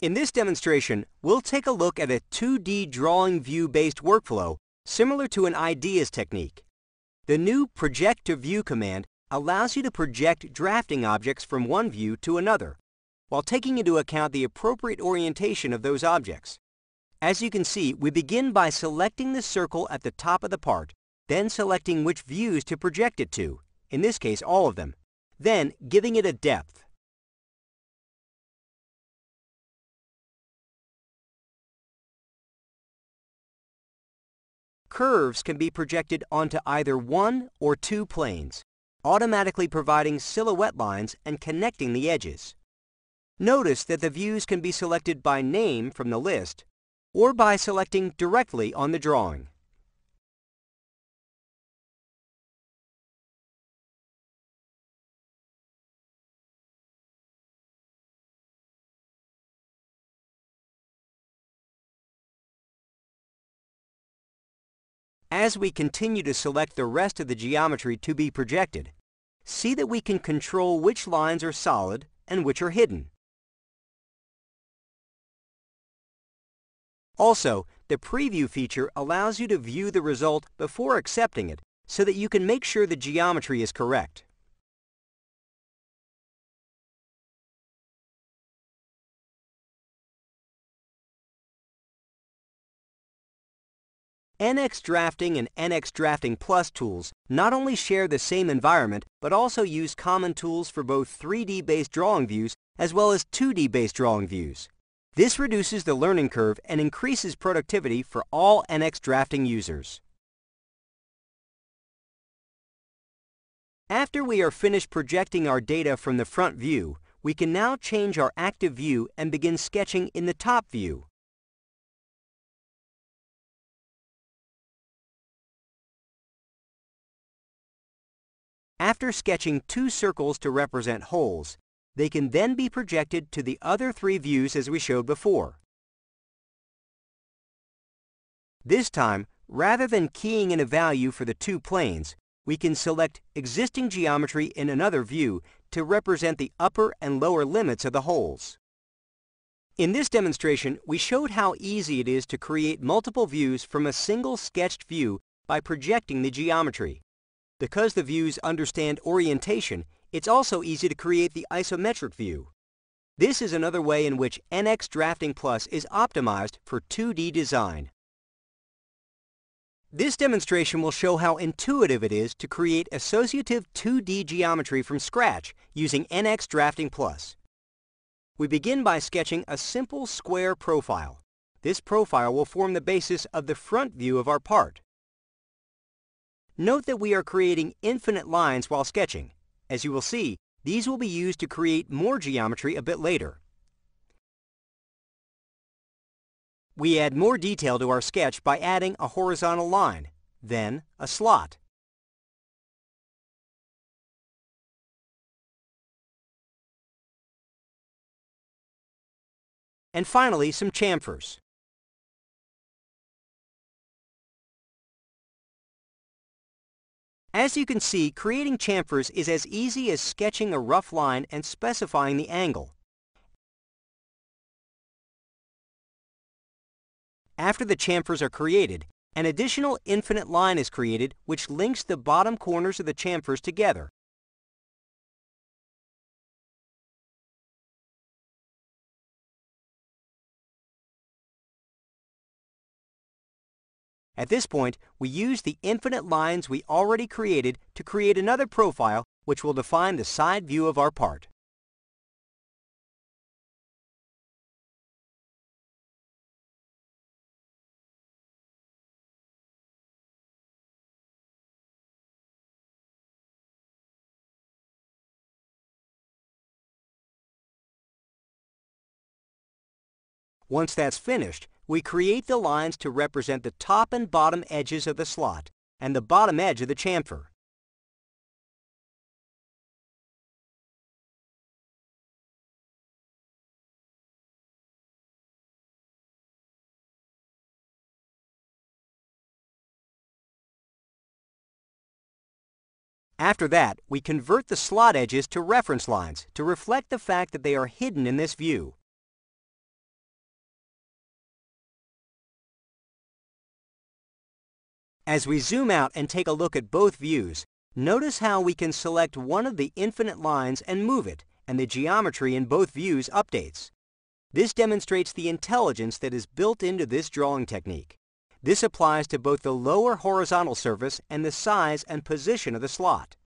In this demonstration, we'll take a look at a 2D drawing view-based workflow similar to an ideas technique. The new Project to View command allows you to project drafting objects from one view to another, while taking into account the appropriate orientation of those objects. As you can see, we begin by selecting the circle at the top of the part, then selecting which views to project it to, in this case all of them, then giving it a depth. Curves can be projected onto either one or two planes, automatically providing silhouette lines and connecting the edges. Notice that the views can be selected by name from the list or by selecting directly on the drawing. As we continue to select the rest of the geometry to be projected, see that we can control which lines are solid and which are hidden. Also, the Preview feature allows you to view the result before accepting it so that you can make sure the geometry is correct. NX Drafting and NX Drafting Plus tools not only share the same environment, but also use common tools for both 3D-based drawing views as well as 2D-based drawing views. This reduces the learning curve and increases productivity for all NX Drafting users. After we are finished projecting our data from the front view, we can now change our active view and begin sketching in the top view. After sketching two circles to represent holes, they can then be projected to the other three views as we showed before. This time, rather than keying in a value for the two planes, we can select existing geometry in another view to represent the upper and lower limits of the holes. In this demonstration, we showed how easy it is to create multiple views from a single sketched view by projecting the geometry. Because the views understand orientation, it's also easy to create the isometric view. This is another way in which NX Drafting Plus is optimized for 2D design. This demonstration will show how intuitive it is to create associative 2D geometry from scratch using NX Drafting Plus. We begin by sketching a simple square profile. This profile will form the basis of the front view of our part. Note that we are creating infinite lines while sketching. As you will see, these will be used to create more geometry a bit later. We add more detail to our sketch by adding a horizontal line, then a slot. And finally, some chamfers. As you can see, creating chamfers is as easy as sketching a rough line and specifying the angle. After the chamfers are created, an additional infinite line is created which links the bottom corners of the chamfers together. At this point, we use the infinite lines we already created to create another profile which will define the side view of our part. Once that's finished, we create the lines to represent the top and bottom edges of the slot and the bottom edge of the chamfer. After that, we convert the slot edges to reference lines to reflect the fact that they are hidden in this view. As we zoom out and take a look at both views, notice how we can select one of the infinite lines and move it, and the geometry in both views updates. This demonstrates the intelligence that is built into this drawing technique. This applies to both the lower horizontal surface and the size and position of the slot.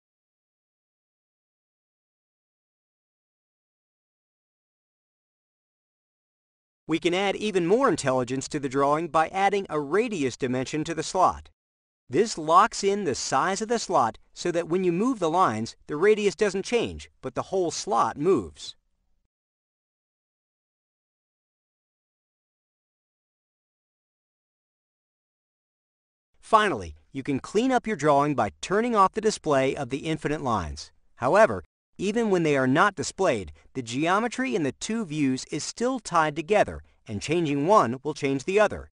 We can add even more intelligence to the drawing by adding a radius dimension to the slot. This locks in the size of the slot so that when you move the lines, the radius doesn't change, but the whole slot moves. Finally, you can clean up your drawing by turning off the display of the infinite lines. However, even when they are not displayed, the geometry in the two views is still tied together, and changing one will change the other.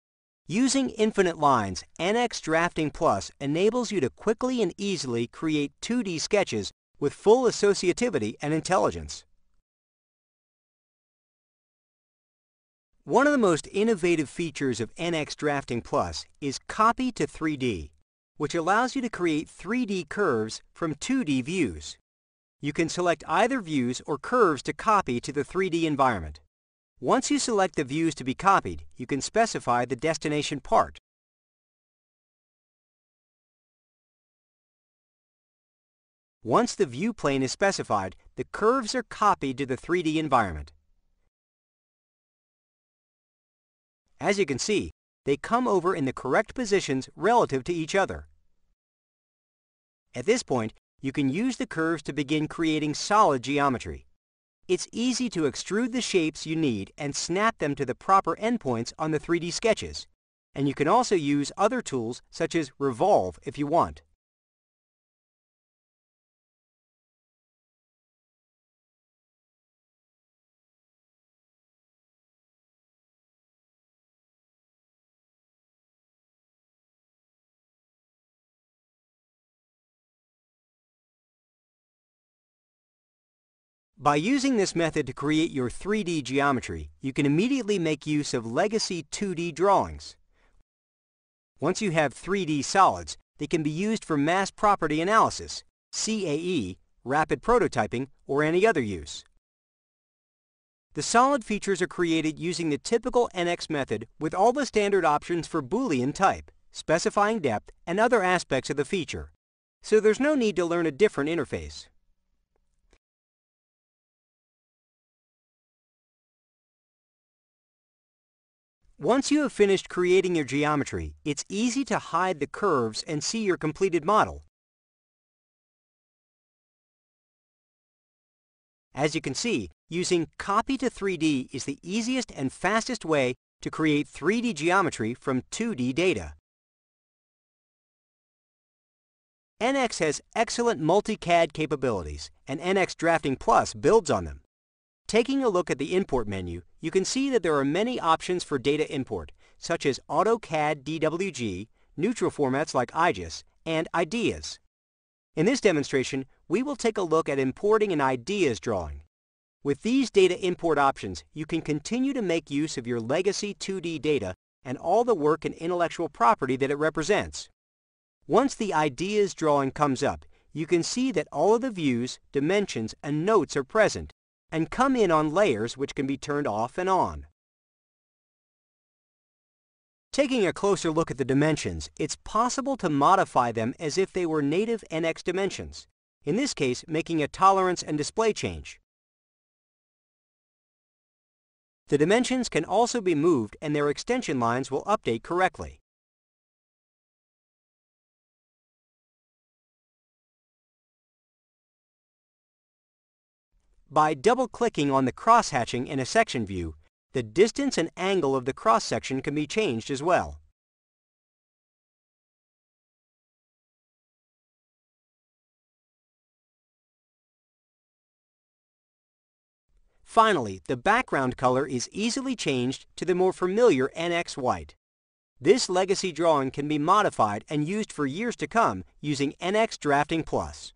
Using infinite lines, NX Drafting Plus enables you to quickly and easily create 2D sketches with full associativity and intelligence. One of the most innovative features of NX Drafting Plus is Copy to 3D, which allows you to create 3D curves from 2D views. You can select either views or curves to copy to the 3D environment. Once you select the views to be copied, you can specify the destination part. Once the view plane is specified, the curves are copied to the 3D environment. As you can see, they come over in the correct positions relative to each other. At this point, you can use the curves to begin creating solid geometry. It's easy to extrude the shapes you need and snap them to the proper endpoints on the 3D sketches. And you can also use other tools such as Revolve if you want. By using this method to create your 3D geometry, you can immediately make use of legacy 2D drawings. Once you have 3D solids, they can be used for mass property analysis, CAE, rapid prototyping, or any other use. The solid features are created using the typical NX method with all the standard options for Boolean type, specifying depth, and other aspects of the feature. So there's no need to learn a different interface. Once you have finished creating your geometry, it's easy to hide the curves and see your completed model. As you can see, using Copy to 3D is the easiest and fastest way to create 3D geometry from 2D data. NX has excellent multi-CAD capabilities, and NX Drafting Plus builds on them. Taking a look at the Import menu, you can see that there are many options for data import, such as AutoCAD DWG, neutral formats like IGES, and Ideas. In this demonstration, we will take a look at importing an Ideas drawing. With these data import options, you can continue to make use of your legacy 2D data and all the work and intellectual property that it represents. Once the Ideas drawing comes up, you can see that all of the views, dimensions, and notes are present, and come in on layers which can be turned off and on. Taking a closer look at the dimensions, it's possible to modify them as if they were native NX dimensions, in this case making a tolerance and display change. The dimensions can also be moved and their extension lines will update correctly. By double-clicking on the cross-hatching in a section view, the distance and angle of the cross-section can be changed as well. Finally, the background color is easily changed to the more familiar NX white. This legacy drawing can be modified and used for years to come using NX Drafting Plus.